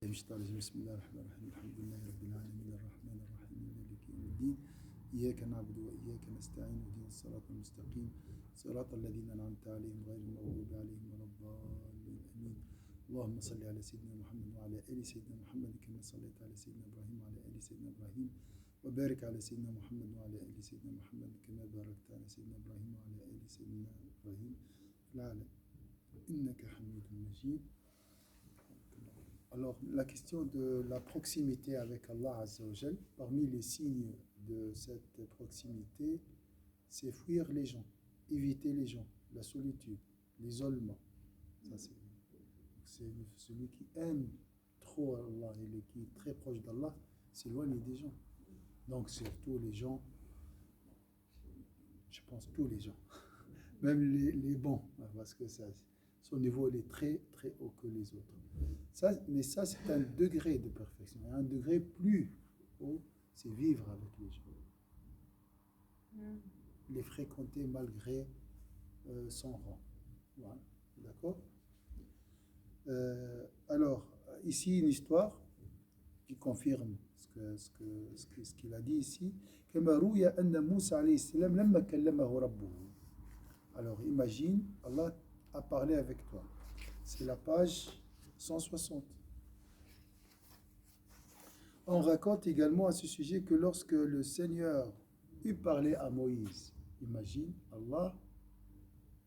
بسم الله الرحمن الرحيم الحمد لله رب العالمين الرحمن الرحيم مالك يوم الدين إياك نعبد وإياك نستعين اهدنا الصراط المستقيم صراط الذين أنعمت عليهم غير المغضوب عليهم ولا الضالين آمين اللهم صل على سيدنا محمد وعلى آل سيدنا محمد كما صليت على سيدنا إبراهيم وعلى آل سيدنا إبراهيم وبارك على سيدنا محمد وعلى آل سيدنا محمد كما باركت على سيدنا إبراهيم وعلى آل سيدنا إبراهيم في العالم إنك حميد مجيد. Alors, la question de la proximité avec Allah Azza wa Jal, parmi les signes de cette proximité, c'est fuir les gens, éviter les gens, la solitude, l'isolement. Ça, c'est celui qui aime trop Allah et qui est très proche d'Allah, s'éloigne des gens. Donc, surtout les gens, je pense tous les gens, même les bons, parce que ça, son niveau il est très très haut que les autres. Mais ça, c'est un degré de perfection. Et un degré plus haut, c'est vivre avec les gens. Les fréquenter malgré son rang. Voilà. D'accord. Alors, ici, une histoire qui confirme ce qu'il a dit ici. Alors, imagine, Allah a parlé avec toi. C'est la page 160. On raconte également à ce sujet que lorsque le Seigneur eut parlé à Moïse, imagine, Allah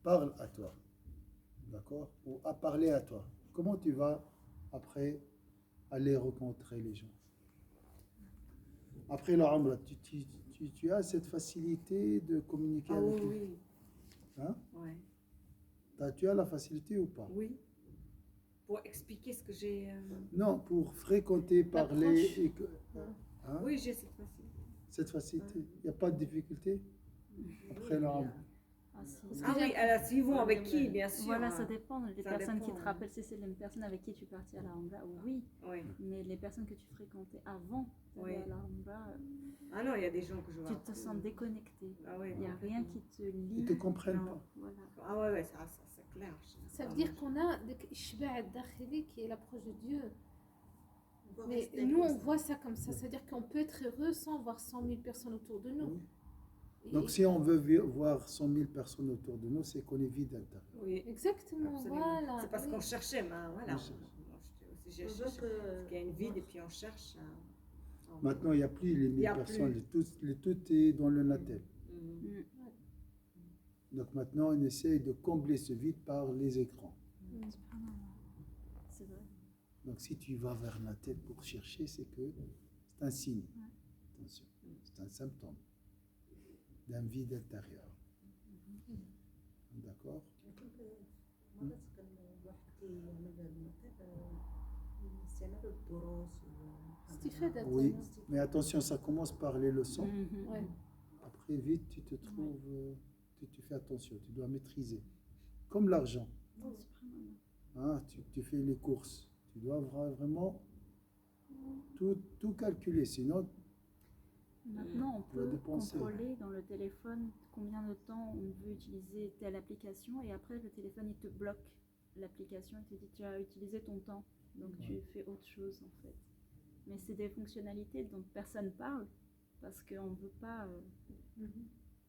parle à toi, d'accord, ou a parlé à toi. Comment tu vas après aller rencontrer les gens? Après la Umrah, tu as cette facilité de communiquer avec eux? Oui. Hein? Ouais. Tu as la facilité ou pas? Oui. Pour expliquer ce que j'ai... Non, pour fréquenter, parler. Et que, hein? Oui, j'ai cette facilité. Cette facilité. Il n'y a pas de difficulté après la Umrah? Oui, alors s'ils vont avec qui, bien sûr. Voilà, ça dépend des personnes qui te rappellent. Si c'est les personnes avec qui tu partis à la Umrah, oui. Mais les personnes que tu fréquentais avant d'aller à la Umrah, ah non, il y a des gens que je vois. Tu te sens déconnecté. Ah ouais, il n'y a rien qui te lie. Ils ne te comprennent pas. Voilà. Ah ouais, ça c'est clair. Ça veut dire qu'on a Ishba' al-Dakhili qui est l'approche de Dieu. Mais nous, on voit ça comme ça. C'est-à-dire qu'on peut être heureux sans voir 100 000 personnes autour de nous. Oui. Donc, si on veut voir 100 000 personnes autour de nous, c'est qu'on est vide intérieur. Oui, exactement. Voilà. C'est parce qu'on cherchait, mais voilà. J'ai cherché parce qu'il y a une vide et puis on cherche. Maintenant, il n'y a plus les 1000 personnes. Tout est dans le Natel. Donc maintenant, on essaie de combler ce vide par les écrans. C'est vrai. Donc si tu vas vers la tête pour chercher, c'est que c'est un signe. Attention, c'est un symptôme d'un vide intérieur. D'accord? Oui, mais attention, ça commence par les leçons. Après, vite, tu te trouves... Tu fais attention, tu dois maîtriser. Comme l'argent. Hein, tu fais les courses. Tu dois vraiment tout calculer, sinon... Maintenant, on peut contrôler dans le téléphone combien de temps on veut utiliser telle application et après, le téléphone, il te bloque l'application. Il te dit, tu as utilisé ton temps, donc tu fais autre chose, en fait. Mais c'est des fonctionnalités dont personne parle parce qu'on ne veut pas...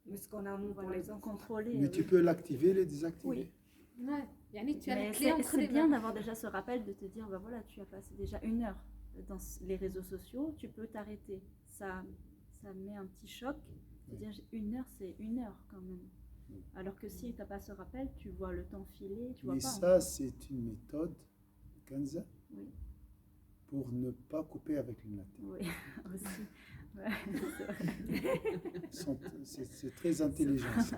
Mais ce qu'on a pour les enfants. Contrôler. Mais tu peux l'activer, le désactiver. Oui. Ouais. C'est bien d'avoir déjà ce rappel de te dire, bah voilà, tu as passé déjà 1 heure dans les réseaux sociaux, tu peux t'arrêter. Ça met un petit choc. De dire 1 heure, c'est 1 heure quand même. Alors que si tu n'as pas ce rappel, tu vois le temps filer, tu vois mais pas. Mais ça, c'est une méthode, Kanza, pour ne pas couper avec le Natel. Oui, aussi. C'est très intelligent ça.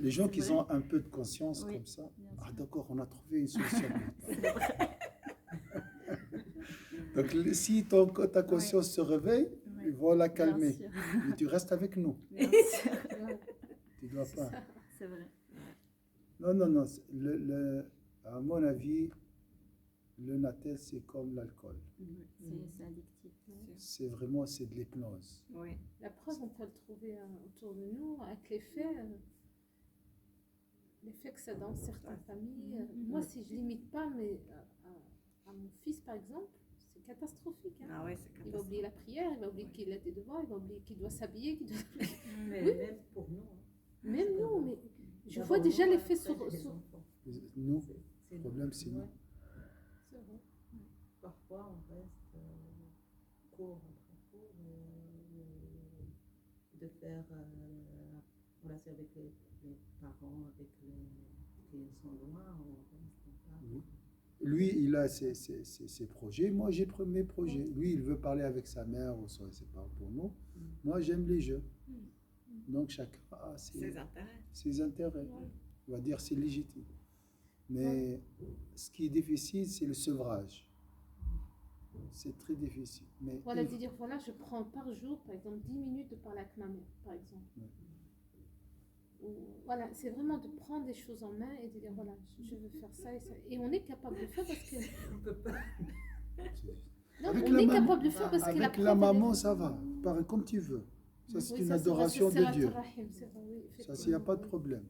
Les gens qui ont un peu de conscience comme ça, ah d'accord, on a trouvé une solution. Donc si ta conscience se réveille, ils vont la calmer. Mais tu restes avec nous. Tu ne dois pas. C'est vrai. Non. À mon avis, le Natel, c'est comme l'alcool. C'est addictif. C'est de l'hypnose. Oui. La preuve, on peut le trouver autour de nous avec l'effet que ça a dans certaines familles. Moi, si je limite pas à mon fils, par exemple, c'est catastrophique. Hein. Ah ouais, c'est Il va catastrophique. oublier la prière, il va oublier qu'il a des devoirs, il va oublier qu'il doit s'habiller, qu'il doit... Mais Oui. Même pour nous. Hein. Même nous, mais je D'abord vois déjà nous, l'effet après les sur... enfants. Nous, C'est le problème, c'est nous. ouais. C'est vrai. Parfois, on reste court après court de faire relation avec les parents, avec les qui sont loin, on reste pas. Oui. Lui, il a ses projets. Moi, j'ai mes projets. Lui, il veut parler avec sa mère, ou ça, c'est pas pour nous. Moi, j'aime les jeux. Donc, chacun a ses intérêts. ses intérêts. On va dire c'est légitime. Mais ce qui est difficile, c'est le sevrage. C'est très difficile. Mais Voilà, de dire, voilà, je prends par jour, par exemple, 10 minutes de parler avec ma mère, par exemple. Ouais. Ou, voilà, c'est vraiment de prendre des choses en main et de dire, voilà, je veux faire ça et ça. Et on est capable de le faire parce que... On peut pas. Non, Avec on la est maman- capable de le faire parce que avec la preuve, elle est- maman, ça va. Pareil, comme tu veux. Ça, c'est Oui, une ça, adoration c'est de Sirat Dieu. al-Rahim, c'est vrai, oui, Ça, il n'y a pas de effectivement, problème.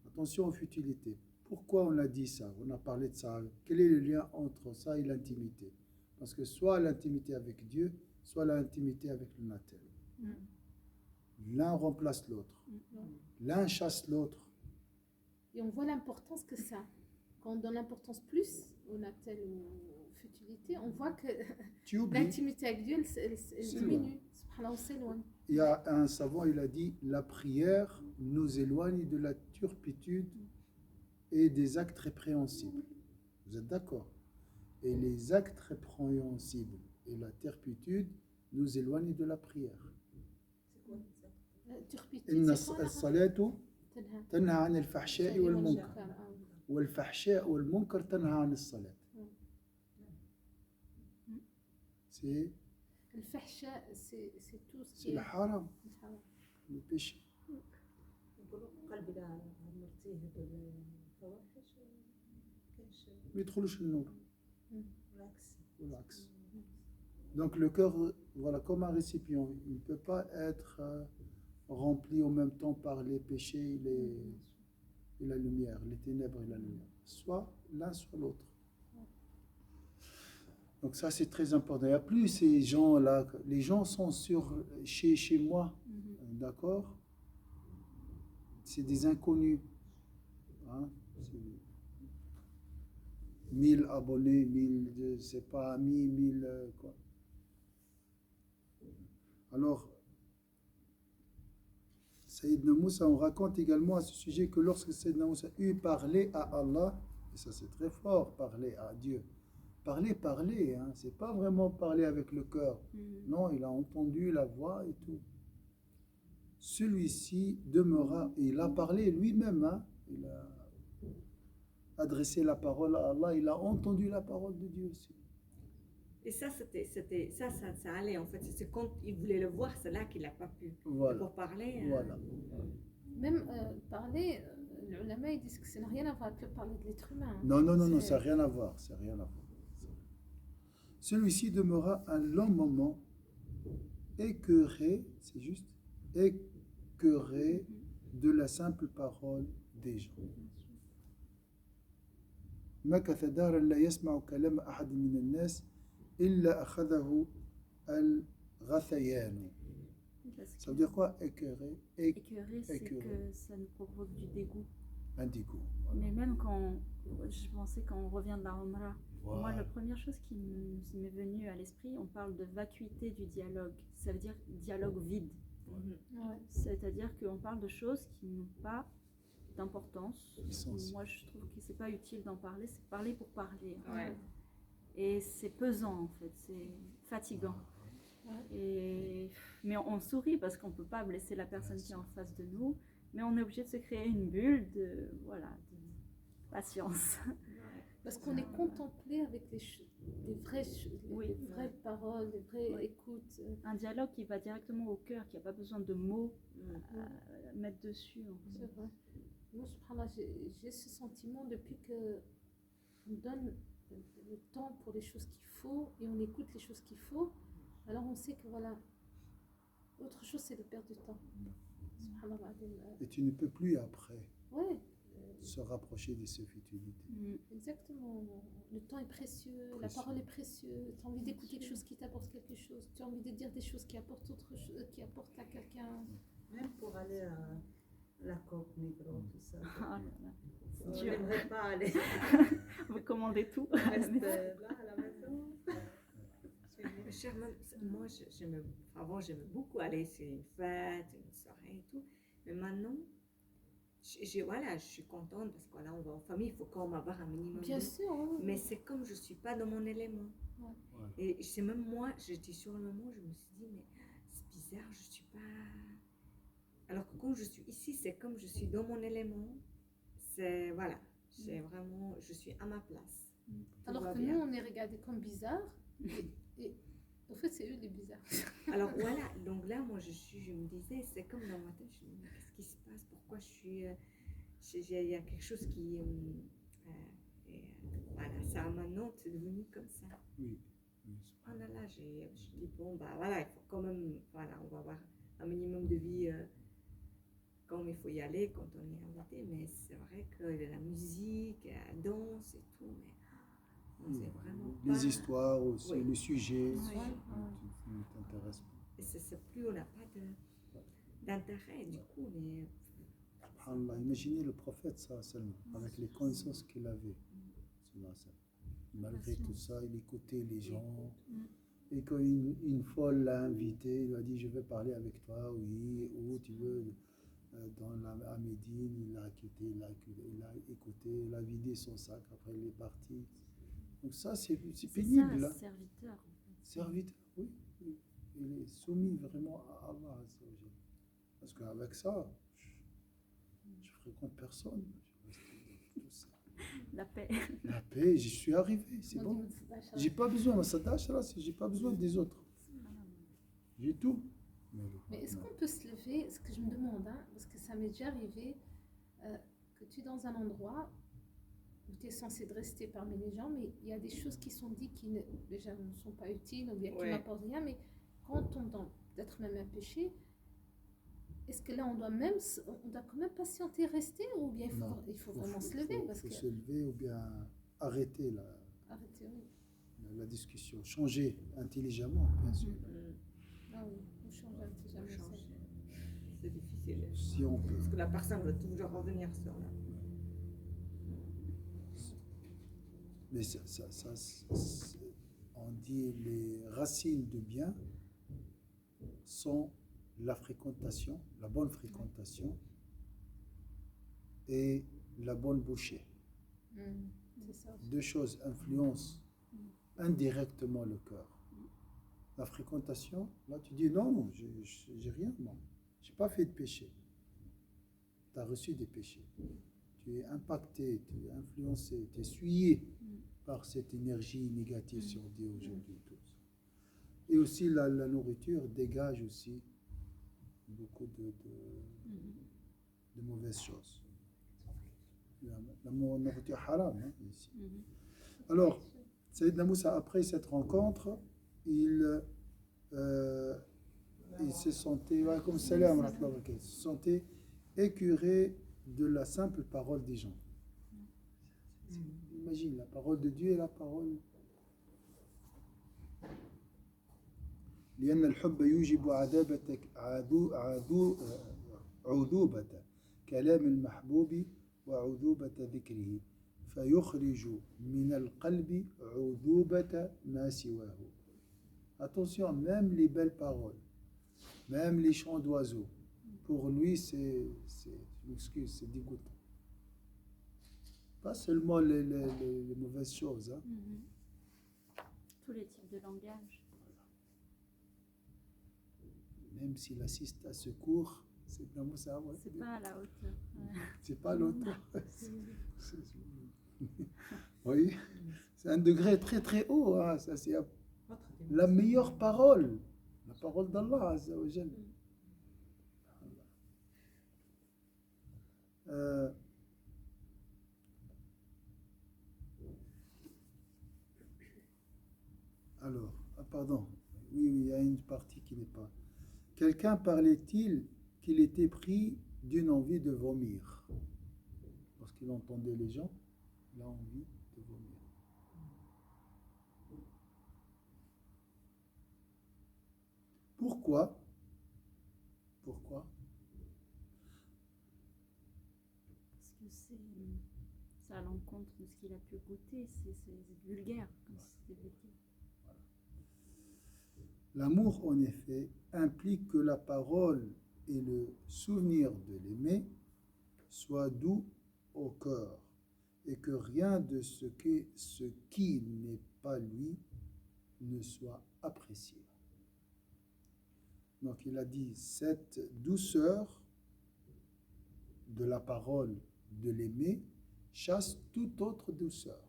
Attention aux futilités. Pourquoi on a dit ça? On a parlé de ça. Quel est le lien entre ça et l'intimité? Parce que soit l'intimité avec Dieu, soit l'intimité avec le natel. L'un remplace l'autre. L'un chasse l'autre. Et on voit l'importance que ça. Quand on donne l'importance plus au natel ou aux futilités, on voit que Tu oublies. l'intimité avec Dieu, elle C'est diminue. Subhanallah, on s'éloigne. Il y a un savant, il a dit, la prière nous éloigne de la turpitude et des actes répréhensibles. Vous êtes d'accord? Et les actes répréhensibles et la turpitude nous éloignent de la prière. C'est quoi ça? Turpitude, إن c'est quoi la الصلاة تنهى تنهى عن الفحشاء والمنكر Ah oui. والفحشاء والمنكر تنهى عن الصلاة. C'est الفحشاء, c'est tout ce c'est qui le est haram, الحرام. le péché. يقولوا قلبي لا مرتيه بالفواحش كاش ما يدخلوش النور بالعكس. والعكس. Donc le cœur, voilà, comme un récipient, il ne peut pas être rempli en même temps par les péchés et la lumière, les ténèbres et la lumière. Soit l'un, soit l'autre. Donc ça, c'est très important. Il n'y a plus ces gens-là. Les gens sont chez moi, d'accord? C'est des inconnus. Hein? 1000 abonnés, 1000, je sais pas, amis, 1000 quoi. Alors, Sayyidina Moussa, on raconte également à ce sujet que lorsque Sayyidina Moussa eut parlé à Allah, et ça c'est très fort, parler à Dieu. Parler, hein, c'est pas vraiment parler avec le cœur. Non, il a entendu la voix et tout. Celui-ci demeura, et il a parlé lui-même, hein, il a adressé la parole à Allah, il a entendu la parole de Dieu aussi. Et ça, ça allait en fait. C'est quand il voulait le voir, c'est là qu'il n'a pas pu. Voilà. Pour parler. Voilà. Même parler, les ulama ils disent que ça n'a rien à voir avec parler de l'être humain. Non, C'est- ça n'a rien à voir, ça n'a rien à voir. Celui-ci demeura un long moment écœuré, c'est juste, écœuré de la simple parole des gens. مكث دهرا لا يسمع كلام أحد من الناس إلا أخذه الغثيان. Parce Ça veut dire quoi? Écœuré, écœuré, c'est écœuré. que ça nous provoque du dégoût. indigo. Mais même quand je pensais quand on revient de la Umrah, moi Voilà. la première chose qui m'est venue à l'esprit, on parle de vacuité du dialogue. Ça veut dire dialogue vide. Ouais. C'est-à-dire qu'on parle de choses qui n'ont pas d'importance. Essentiel. Moi je trouve que c'est pas utile d'en parler, c'est parler pour parler. Ouais. Et c'est pesant en fait, c'est fatigant. Mais on sourit parce qu'on ne peut pas blesser la personne qui est en face de nous, mais on est obligé de se créer une bulle de patience. Parce qu'on est contemplé avec les vraies choses, Oui. les vraies paroles, les vraies Oui. écoutes. Un dialogue qui va directement au cœur, qui n'a pas besoin de mots à mettre dessus. En fait. C'est vrai. Moi, subhanallah, j'ai ce sentiment depuis que on donne le temps pour les choses qu'il faut et on écoute les choses qu'il faut, alors on sait que voilà, autre chose c'est de perdre du temps. Subhanallah. Et tu ne peux plus après. Ouais, se rapprocher de ces futilités. Exactement. Le temps est précieux, la parole est précieuse. Tu as envie d'écouter quelque chose qui t'apporte quelque chose. Tu as envie de dire des choses qui apportent autre chose, qui apportent à quelqu'un. Même pour aller à la Côte Migros, tout ça. Ah là là. On dur. n'aimerait pas aller. Vous commandez tout. On reste là à la maison. Moi, avant, j'aimais beaucoup aller sur une fête, une soirée et tout. Mais maintenant, voilà, je suis contente parce que voilà, on va en famille, il faut quand même avoir un minimum. Bien sûr. Hein. Mais c'est comme je ne suis pas dans mon élément. Ouais. Ouais. Et c'est même moi, j'étais sur le moment, je me suis dit, mais c'est bizarre, je ne suis pas. Alors que quand je suis ici, c'est comme je suis dans mon élément. C'est, voilà, c'est vraiment, je suis à ma place. Tout Alors va que bien. nous, on est regardés comme bizarres. Et en fait, c'est eux les bizarres. Alors voilà, donc là, moi, je me disais, c'est comme dans ma tête, je me dis, mais qu'est-ce qui se passe? Pourquoi je suis. Il y a quelque chose qui. Voilà, ça maintenant, c'est devenu comme ça. Oui. Ah là là, je dis, bon, bah voilà, il faut quand même. Voilà, on va avoir un minimum de vie comme il faut y aller quand on est invité, mais c'est vrai que la musique, la danse et tout, mais. C'est vraiment Les pas- histoires aussi, Oui. le sujet, Oui. ne t'intéresse pas. Et c'est plus, on n'a pas d'intérêt du coup, mais. Subhanallah, imaginez le prophète sallam, avec les connaissances qu'il avait. Malgré tout ça, il écoutait les gens. Et quand une folle l'a invité, il lui a dit je veux parler avec toi, oui, où tu veux, à Médine, il a écouté, il a vidé son sac, après il est parti. Donc ça, c'est pénible. Ça, hein. serviteur. Serviteur, oui, oui. Il est soumis vraiment à Allah. Parce qu'avec ça, je fréquente personne. Je reste tout seul. La paix. La paix, j'y suis arrivé, c'est On bon. dit, J'ai pas besoin, j'ai pas besoin des autres. J'ai tout. Mais est-ce qu'on peut se lever, ce que je me demande, hein, parce que ça m'est déjà arrivé, que tu es dans un endroit où tu es censé de rester parmi les gens, mais il y a des choses qui sont dites qui déjà ne sont pas utiles ou bien qui Ouais. n'apportent rien, mais quand on tombe dans peut-être même un péché, est-ce que là on doit quand même patienter, rester, ou bien Non, il faut vraiment se lever parce faut que se lever ou bien arrêter arrêtez, oui. la discussion. Changer intelligemment, bien sûr. Ah oui, on change un petit jamais. Changer. C'est difficile. Si on peut. Parce que la personne veut toujours revenir sur là. Mais on dit les racines de bien sont la fréquentation, la bonne fréquentation et la bonne bouchée. C'est ça. Deux choses influencent indirectement le cœur. La fréquentation, là tu dis non, j'ai rien, moi. J'ai pas fait de péché. Tu as reçu des péchés. Tu es impacté, tu es influencé, tu es essuyé par cette énergie négative, si on dit aujourd'hui. Tout ça. Et aussi la nourriture dégage aussi beaucoup de mauvaises choses. La nourriture haram, hein, ici. Alors, Sayyidina Moussa, après cette rencontre, il se sentait, comme salam, il se sentait écœuré de la simple parole des gens. Imagine la parole de Dieu et la parole. لأن الحب يوجب عذوبة كلام المحبوب وعذوبة ذكره فيخرج من القلب عذوبة ما سواه. Attention, même les belles paroles, même les chants d'oiseaux, pour lui c'est dégoûtant. Pas seulement les mauvaises choses. Hein. Tous les types de langage. Même s'il assiste à ce cours, c'est pas à la hauteur. C'est pas à la hauteur. Oui, c'est un degré très très haut. Hein. Ça, c'est la meilleure parole, la parole d'Allah Azza wa Jal. Alors, pardon, oui, il y a une partie qui n'est pas. Quelqu'un parlait-il qu'il était pris d'une envie de vomir. Parce lorsqu'il entendait les gens, il a envie de vomir. Pourquoi? Pourquoi? Parce que c'est à l'encontre de ce qu'il a pu goûter, c'est vulgaire, comme si c'était vulgaire. L'amour, en effet, implique que la parole et le souvenir de l'aimer soient doux au cœur et que rien de ce qui n'est pas lui ne soit apprécié. Donc il a dit, cette douceur de la parole de l'aimer chasse toute autre douceur,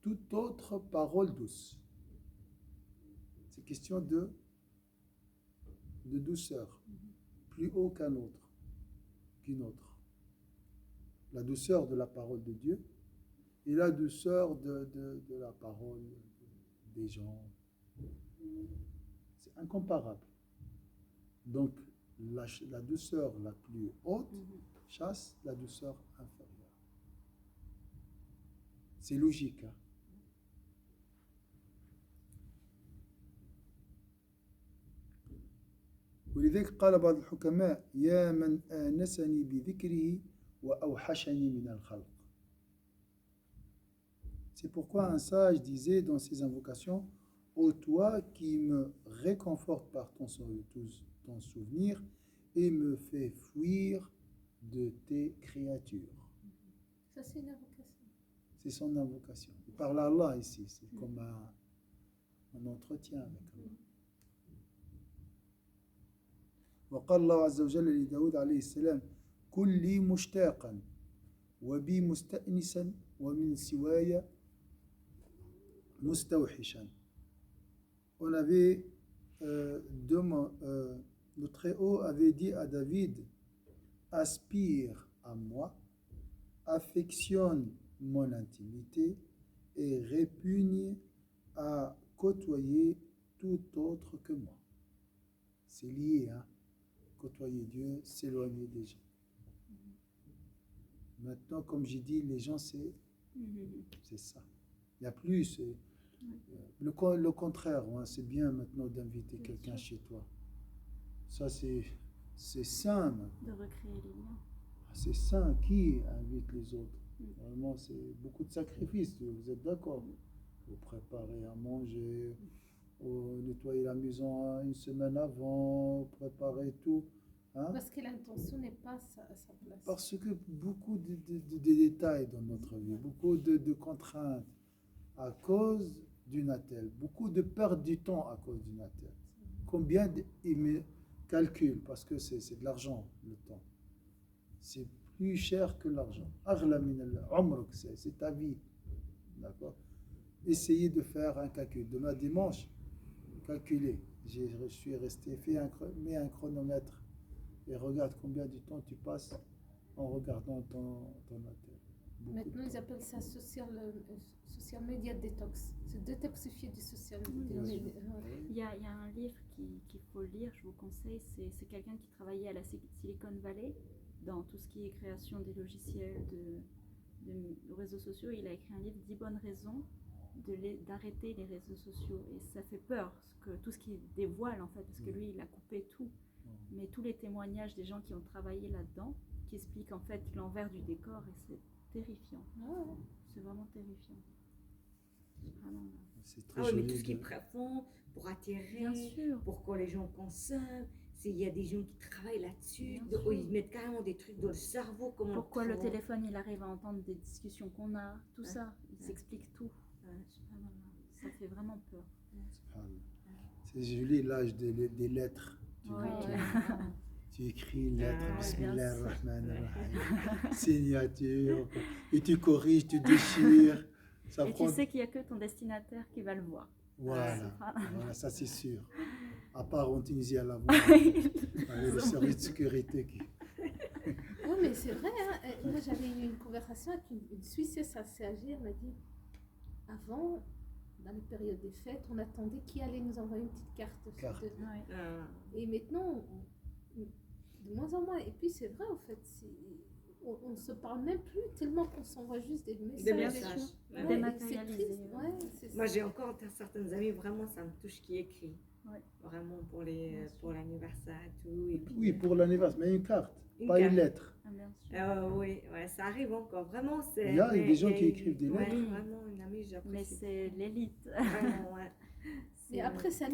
toute autre parole douce. C'est question de douceur, plus haut qu'une autre. La douceur de la parole de Dieu et la douceur de la parole des gens. C'est incomparable. Donc, la douceur la plus haute chasse la douceur inférieure. C'est logique, hein? ولذلك قال بعض الحكماء يا من آنسني بذكره وأوحشني من الخلق. C'est pourquoi un sage disait dans ses invocations, ô toi qui me réconforte par ton souvenir et me fait fuir de tes créatures. Ça, c'est une invocation. C'est son invocation. Il parle à Allah ici, c'est comme un entretien avec Allah. وقال الله عز وجل لداود عليه السلام كن لي مشتاقا وبي مستأنسا ومن سواي مستوحشا. On avait le Très-Haut avait dit à David, aspire à moi, affectionne mon intimité et répugne à côtoyer tout autre que moi. C'est lié, hein? Côtoyer Dieu, s'éloigner des gens. Maintenant, comme j'ai dit, les gens, c'est ça. Il n'y a plus... Le contraire, hein, c'est bien maintenant d'inviter quelqu'un chez toi. Ça, c'est sain. De recréer les liens. C'est sain. Qui invite les autres? Vraiment, c'est beaucoup de sacrifices. Vous êtes d'accord? Vous préparez à manger, nettoyer la maison une semaine avant, préparer tout. Hein? Parce que l'intention n'est pas à sa place. Parce que beaucoup de détails dans notre vie, beaucoup de contraintes à cause d'une attelle, beaucoup de perte du temps à cause d'une attelle. Combien il me calcule, parce que c'est de l'argent, le temps. C'est plus cher que l'argent. C'est ta vie. D'accord? Essayez de faire un calcul. Demain dimanche, calculez. Je suis resté, mets un chronomètre et regarde combien de temps tu passes en regardant ton attelle. Maintenant, ils appellent ça social media detox. C'est détoxifier du social media. Il y a un livre qu'il faut lire, je vous conseille. C'est quelqu'un qui travaillait à la Silicon Valley dans tout ce qui est création des logiciels, de réseaux sociaux. Il a écrit un livre 10 bonnes raisons d'arrêter les réseaux sociaux. Et ça fait peur, tout ce qui dévoile en fait, parce que lui, il a coupé tout. Mais tous les témoignages des gens qui ont travaillé là-dedans, qui expliquent en fait l'envers du décor, et c'est terrifiant. C'est vraiment terrifiant. C'est très mais joli tout ce qu'ils font pour attirer, Bien sûr. pour que les gens consomment, il y a des gens qui travaillent là-dessus, Bien sûr. ils mettent carrément des trucs dans le cerveau. Pourquoi le téléphone il arrive à entendre des discussions qu'on a, tout ça, il s'explique tout. Ça fait vraiment peur. C'est joli l'âge des lettres. Tu écris lettres, Bismillah ar-Rahman ar-Rahim, signature, et tu corriges, tu déchires. Ça et prend... tu sais qu'il n'y a que ton destinataire qui va le voir. Voilà, ça c'est sûr. À part en Tunisie à la avec le service de sécurité qui... Oui, mais c'est vrai. Hein. Moi, j'avais eu une conversation avec une Suissesse assez âgée. Elle m'a dit, avant, dans les périodes des fêtes, on attendait qui allait nous envoyer une petite carte. Et maintenant, de moins en moins. Et puis, c'est vrai, en fait. on se parle même plus tellement qu'on s'envoie juste des messages. Des Bien messages. sûr. Ouais. Ouais, Dématérialisé, c'est triste, ouais, c'est Moi, ça. j'ai encore certaines amies, vraiment, ça me touche qui écrit. Ouais. Vraiment pour Bien sûr. pour l'anniversaire et tout. Et puis, Oui, pour l'anniversaire, mais une carte, Une pas carte. une lettre. Ah, bien sûr. Oui, ouais, ça arrive encore. Vraiment, c'est. Il y a mais des gens qui il- écrivent des ouais, lettres. vraiment, une amie, Mais j'apprécie. c'est l'élite. Vraiment, ouais. Et après, ça